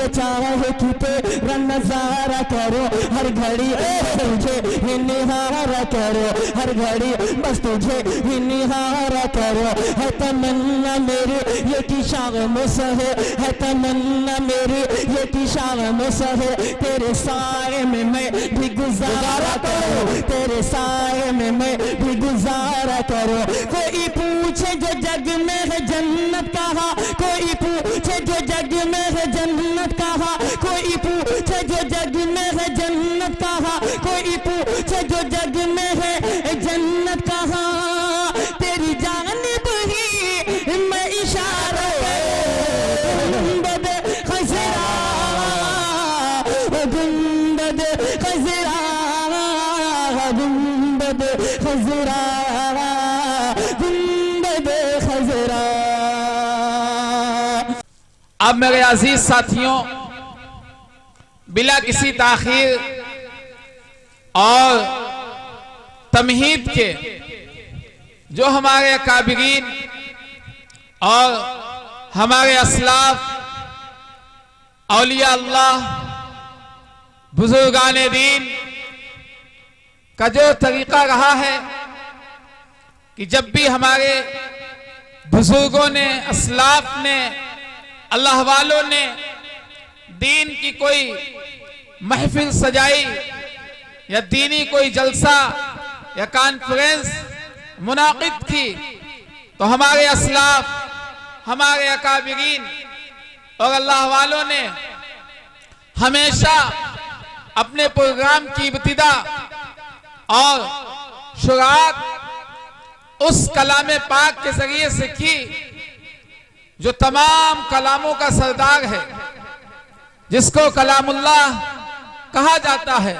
चाहे कि तेरा नजारा करो, हर घड़ी तुझे ही निहारा करो, हर घड़ी बस तुझे ही निहारा करो। है तमन्ना मेरी ये कि शाम सहे, है तमन्ना मेरी ये कि शाम सहे, तेरे साए में मैं भी गुजारा करो, तेरे साए में मैं भी गुजारा करो। कोई पूछे जो जग में है जन्नत कहाँ, कोई पूछे जो जग में है जन्नत कहाँ, कोई पूछे जो जग में है जन्नत कहाँ, कोई पूछे जो जग में है जन्नत कहाँ, तेरी जानिब ही मैं इशारा गुंबद खजरा, गुंबद खजरा, गुंबद खजरा, गुंबद खजरा। अब मेरे अजीज साथियों, बिला किसी ताखीर और तमहीद के जो हमारे अकाबिरीन और हमारे असलाफ औलिया अल्लाह बुजुर्गाने दीन का जो तरीका रहा है कि जब भी हमारे बुजुर्गों ने, असलाफ ने, अल्लाह वालों ने दीन की कोई महफिल सजाई या दीनी कोई जलसा या कॉन्फ्रेंस मुनाकिद की, तो हमारे असलाफ, हमारे अकाबिरीन और अल्लाह वालों ने हमेशा अपने प्रोग्राम की इब्तिदा और शुरुआत उस कलाम पाक के जरिए से की जो तमाम कलामों का सरदार है, जिसको कलामुल्लाह कहा जाता है।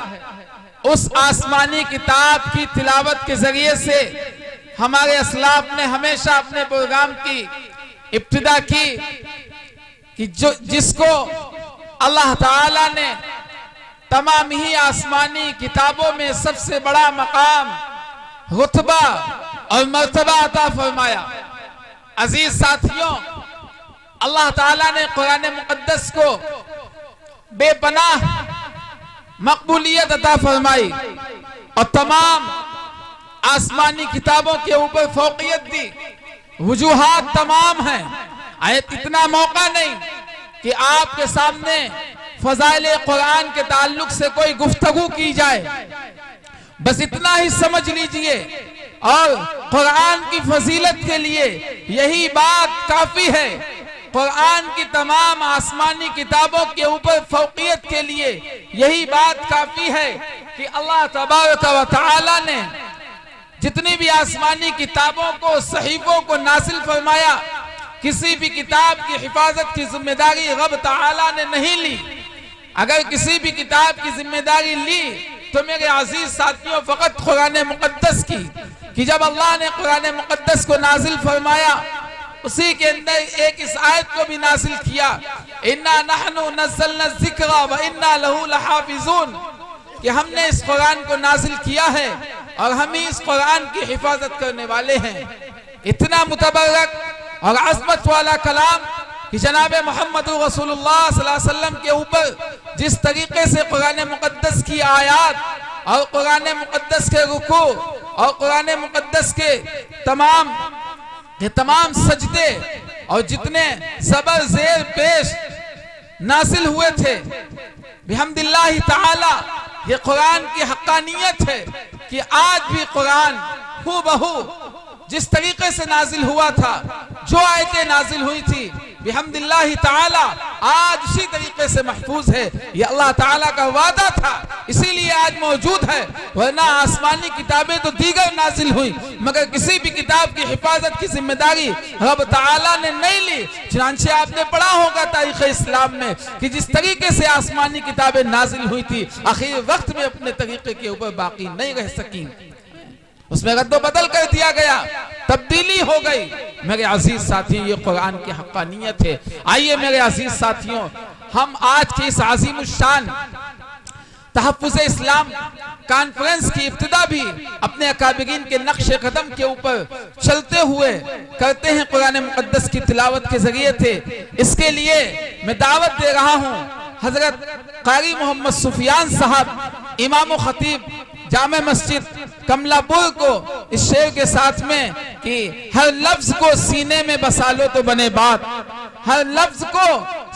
उस आसमानी किताब की तिलावत के जरिए से हमारे असलाफ ने हमेशा अपने प्रोग्राम की इब्तिदा की कि जिसको अल्लाह ताला ने तमाम ही आसमानी किताबों में सबसे बड़ा मकाम, रुतबा और मर्तबा अता फरमाया। अजीज साथियों, अल्लाह ताला ने कुरान मुकद्दस को बेपनाह मकबूलियत अता फरमाई और तमाम आसमानी किताबों के ऊपर फौकियत दी। वजूहात तमाम हैं, आयत इतना मौका नहीं कि आपके सामने फजाइल कुरान के ताल्लुक से कोई गुफ्तगू की जाए, बस इतना ही समझ लीजिए और कुरान की फजीलत के लिए यही बात काफी है। कुरान की तमाम आसमानी किताबों के ऊपर फौकियत के लिए यही बात काफी है कि अल्लाह तबारक व तआला ने जितनी भी आसमानी किताबों को, सहीफों को नासिल फरमाया, किसी भी किताब की हिफाजत की जिम्मेदारी रब तआला ने नहीं ली। अगर किसी भी किताब की जिम्मेदारी ली तो मेरे अजीज साथियों फकत कुरान मुकद्दस की, कि जब अल्लाह ने कुरान मुकद्दस को नाजिल फरमाया उसी के अंदर एक इस आयत को भी नाजिल किया, इन्ना नहनु नज़्ज़लना ज़िक्रा व इन्ना लहू लहाफ़िज़ून, कि हमने इस कुरान को नाजिल किया है और हम ही इस कुरान की हिफाजत करने वाले हैं। इतना मुतबर्रक और अज़मत वाला कलाम कि जनाब मोहम्मद रसूलुल्लाह सल्लल्लाहु अलैहि वसल्लम के ऊपर जिस तरीके से कुरान मुकद्दस की आयात और कुरान मुकद्दस के रुकू और कुरान मुकद्दस के तमाम सजदे और जितने सबर जेर पेश नासिल हुए थे, बिहम्दिल्लाहि ताला, ये कुरान की हक्कानियत है कि आज भी कुरान हूबहू जिस तरीके से नाजिल हुआ था, जो आयतें नाजिल हुई थी, बिहम्दिल्लाहि ताला आज उसी तरीके से महफूज है। ये अल्लाह ताला का वादा था, इसीलिए आज मौजूद है, वरना आसमानी किताबें तो दीगर नाजिल हुई मगर किसी भी किताब की हिफाजत की जिम्मेदारी रब ताला ने नहीं ली। चुनांचे आपने पढ़ा होगा तारीख इस्लाम में कि जिस तरीके से आसमानी किताबें नाजिल हुई थी, आखिर वक्त में अपने तरीके के ऊपर बाकी नहीं रह सकी, उसमें रद्दो बदल कर दिया गया, तब्दीली हो गई। मेरे अजीज साथियों, ये कुरान की हक्कानियत है। आइए मेरे अजीज साथियों, हम आज के इस अजीम शान तहफ़्फ़ुज़ इस्लाम कॉन्फ्रेंस की इब्तिदा भी अपने अकाबिरीन के नक्श कदम के ऊपर चलते हुए करते हैं, कुरान मुक़द्दस की तिलावत के जरिए थे। इसके लिए मैं दावत दे रहा हूँ हजरत कारी मोहम्मद सुफियान साहब इमाम खतीब जामे मस्जिद कमलापुर को इस शेर के साथ में कि हर लफ्ज को सीने में बसा लो तो बने बात, हर लफ्ज को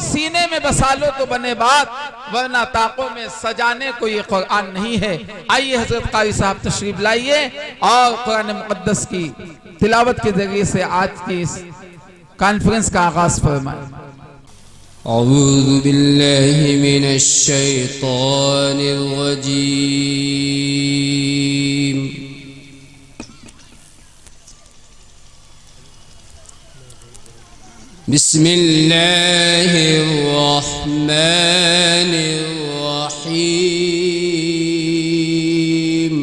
सीने में बसा लो तो बने बात, वरना ताकों में सजाने को ये कुरान नहीं है। आइए हजरत कारी साहब तशरीफ लाइए और कुरान मुक़द्दस की तिलावत के जरिए से आज की इस कॉन्फ्रेंस का आगाज फरमाएं। अऊज़ु बिल्लाहि मिनश शैतानिर रजीम। बिस्मिल्लाहिर रहमानिर रहीम।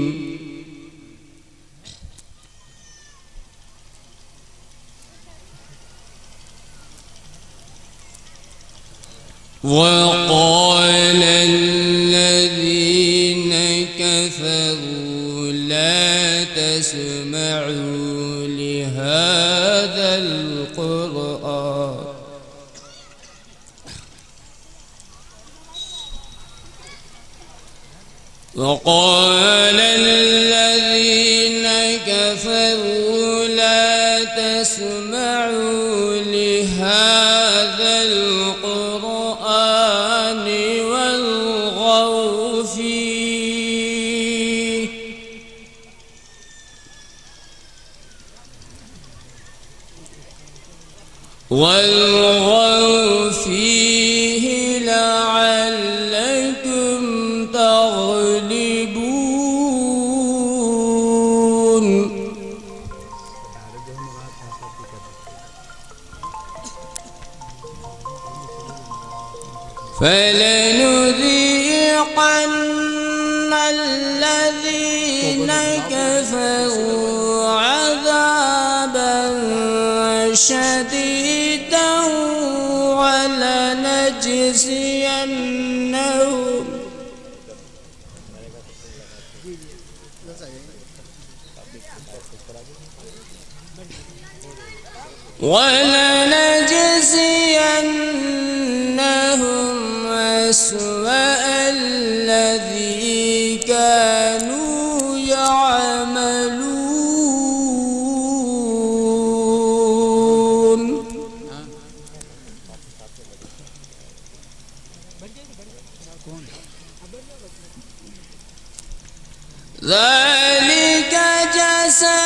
وقال الذين كفروا لا تسمعوا لهذا القرآن وقال الذين كفروا لا تسمعوا لهذا القرآن والغوا فيه لعلكم تغلبون. فلنذيقن الذين كفروا عذابا شديدا ولنجزينهم أسوأ الذي كانوا يعملون. ذلك جزاء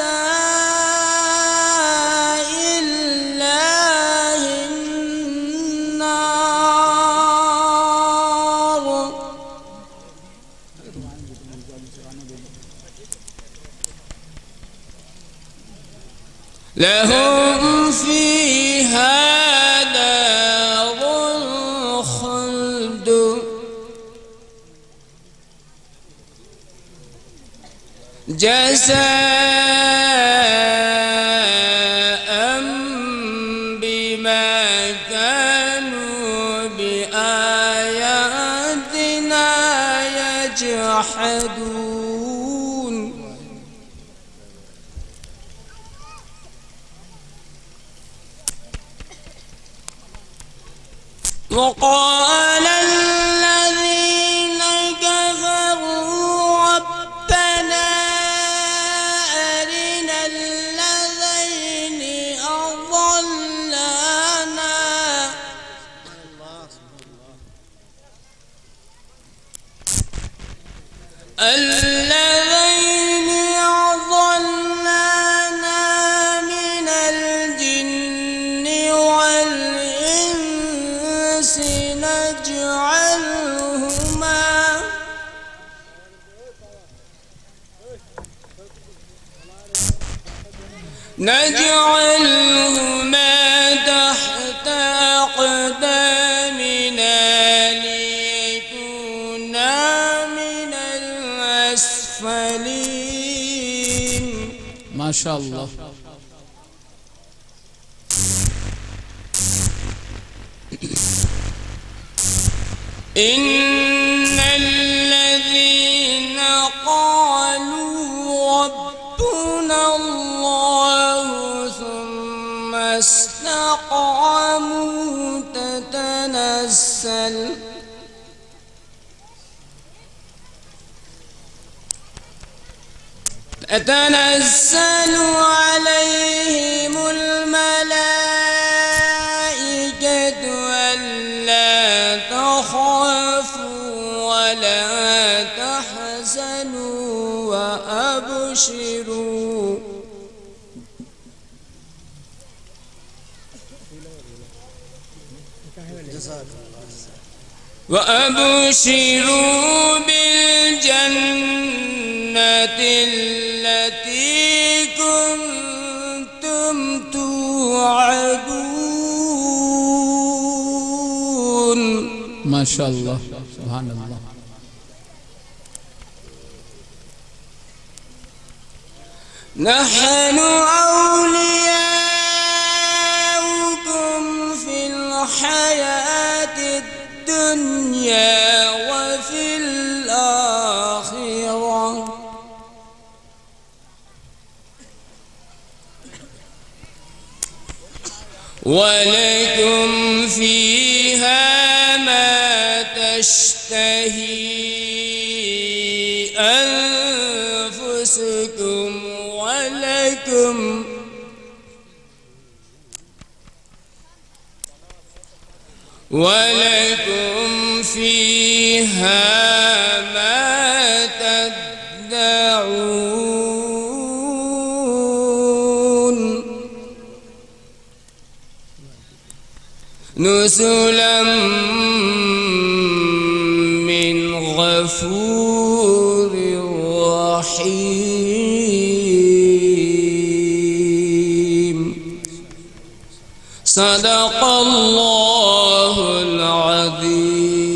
أعداء الله النار لهم فيها دار الخلد جزاء بما كانوا بآياتنا يجحدون. وقال الذين كفروا ربنا أرنا الذين أضلانا من الجن والإنس نجعلهما تحت أقدامنا ليكونا من الأسفلين. ما شاء الله. إن الذين قالوا ربنا الله ثم استقاموا تتنزل عليهم الملائكة ألا تخافوا ولا تحزنوا وأبشروا بالجنة التي كنتم توعدون. ما شاء الله سبحان الله. نحن أولياؤكم في الحياة الدنيا وفي الآخرة ولكم فيها ما تشتهي أنفسكم ولكم فيها ما تدعون نزلا من غفور رحيم. صدق الله العظيم.